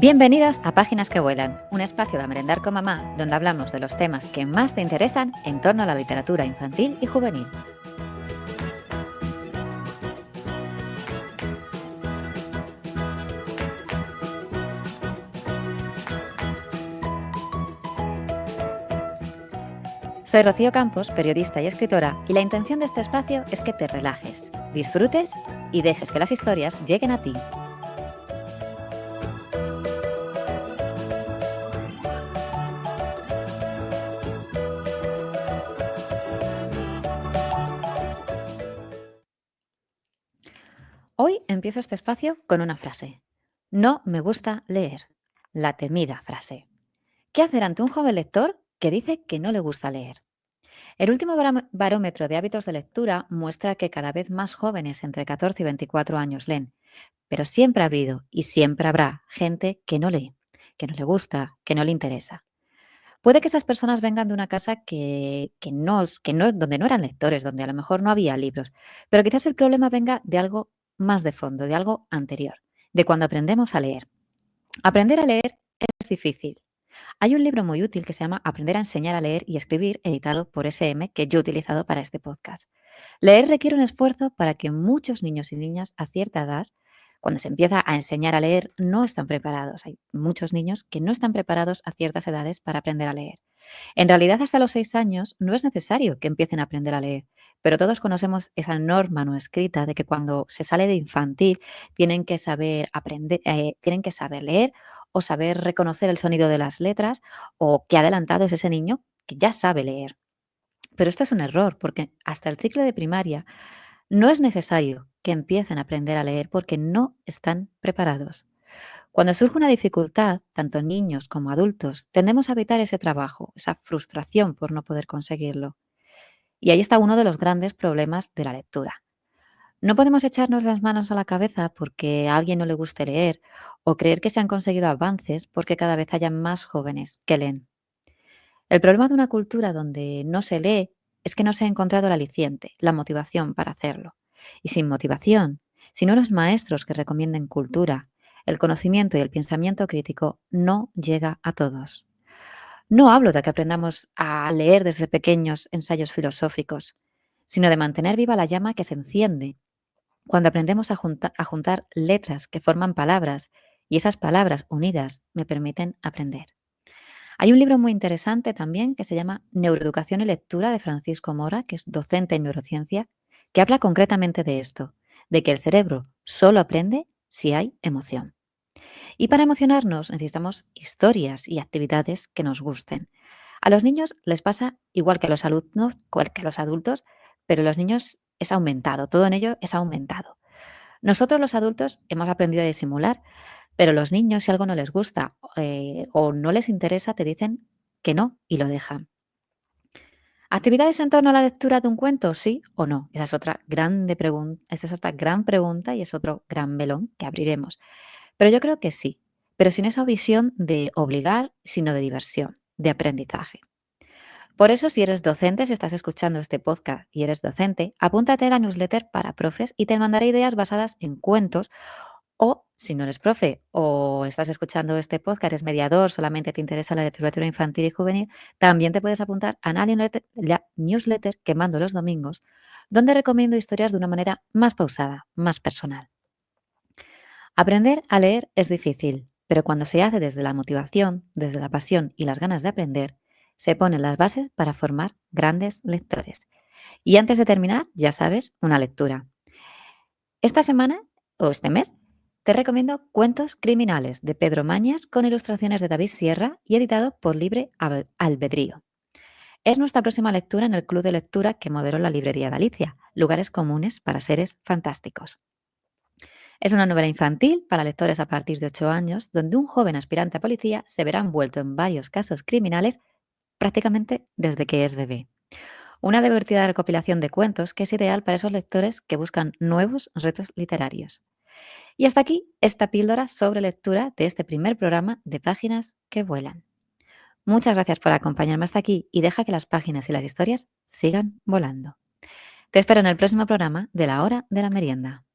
Bienvenidos a Páginas que Vuelan, un espacio de merendar con mamá donde hablamos de los temas que más te interesan en torno a la literatura infantil y juvenil. Soy Rocío Campos, periodista y escritora, y la intención de este espacio es que te relajes, disfrutes y dejes que las historias lleguen a ti. Hoy empiezo este espacio con una frase. No me gusta leer. La temida frase. ¿Qué hacer ante un joven lector que dice que no le gusta leer? El último barómetro de hábitos de lectura muestra que cada vez más jóvenes entre 14 y 24 años leen, pero siempre ha habido y siempre habrá gente que no lee, que no le gusta, que no le interesa. Puede que esas personas vengan de una casa donde no eran lectores, donde a lo mejor no había libros, pero quizás el problema venga de algo más de fondo, de algo anterior, de cuando aprendemos a leer. Aprender a leer es difícil. Hay un libro muy útil que se llama Aprender a enseñar a leer y escribir, editado por SM, que yo he utilizado para este podcast. Leer requiere un esfuerzo para que muchos niños y niñas a cierta edad, cuando se empieza a enseñar a leer, no están preparados. Hay muchos niños que no están preparados a ciertas edades para aprender a leer. En realidad, hasta los 6 años no es necesario que empiecen a aprender a leer, pero todos conocemos esa norma no escrita de que cuando se sale de infantil tienen que saber aprender, tienen que saber leer o saber reconocer el sonido de las letras, o qué adelantado es ese niño que ya sabe leer. Pero esto es un error, porque hasta el ciclo de primaria no es necesario que empiecen a aprender a leer porque no están preparados. Cuando surge una dificultad, tanto niños como adultos tendemos a evitar ese trabajo, esa frustración por no poder conseguirlo. Y ahí está uno de los grandes problemas de la lectura. No podemos echarnos las manos a la cabeza porque a alguien no le guste leer, o creer que se han conseguido avances porque cada vez haya más jóvenes que leen. El problema de una cultura donde no se lee es que no se ha encontrado el aliciente, la motivación para hacerlo. Y sin motivación, sin unos maestros que recomienden cultura, el conocimiento y el pensamiento crítico no llega a todos. No hablo de que aprendamos a leer desde pequeños ensayos filosóficos, sino de mantener viva la llama que se enciende cuando aprendemos a juntar letras que forman palabras, y esas palabras unidas me permiten aprender. Hay un libro muy interesante también que se llama Neuroeducación y Lectura, de Francisco Mora, que es docente en neurociencia, que habla concretamente de esto, de que el cerebro solo aprende si hay emoción. Y para emocionarnos necesitamos historias y actividades que nos gusten. A los niños les pasa igual que a los alumnos, igual que a los adultos, pero los niños es aumentado, todo en ello es aumentado. Nosotros los adultos hemos aprendido a disimular, pero los niños, si algo no les gusta o no les interesa, te dicen que no y lo dejan. ¿Actividades en torno a la lectura de un cuento? ¿Sí o no? Esa es otra gran pregunta y es otro gran melón que abriremos. Pero yo creo que sí, pero sin esa visión de obligar, sino de diversión, de aprendizaje. Por eso, si eres docente, si estás escuchando este podcast y eres docente, apúntate a la newsletter para profes y te mandaré ideas basadas en cuentos. O si no eres profe o estás escuchando este podcast, eres mediador, solamente te interesa la literatura infantil y juvenil, también te puedes apuntar a la newsletter que mando los domingos, donde recomiendo historias de una manera más pausada, más personal. Aprender a leer es difícil, pero cuando se hace desde la motivación, desde la pasión y las ganas de aprender, se ponen las bases para formar grandes lectores. Y antes de terminar, ya sabes, una lectura. Esta semana o este mes te recomiendo Cuentos criminales, de Pedro Mañas, con ilustraciones de David Sierra y editado por Libre Albedrío. Es nuestra próxima lectura en el club de lectura que modeló la librería de Alicia, Lugares comunes para seres fantásticos. Es una novela infantil para lectores a partir de 8 años, donde un joven aspirante a policía se verá envuelto en varios casos criminales prácticamente desde que es bebé. Una divertida recopilación de cuentos que es ideal para esos lectores que buscan nuevos retos literarios. Y hasta aquí esta píldora sobre lectura de este primer programa de Páginas que Vuelan. Muchas gracias por acompañarme hasta aquí y deja que las páginas y las historias sigan volando. Te espero en el próximo programa de la hora de la merienda.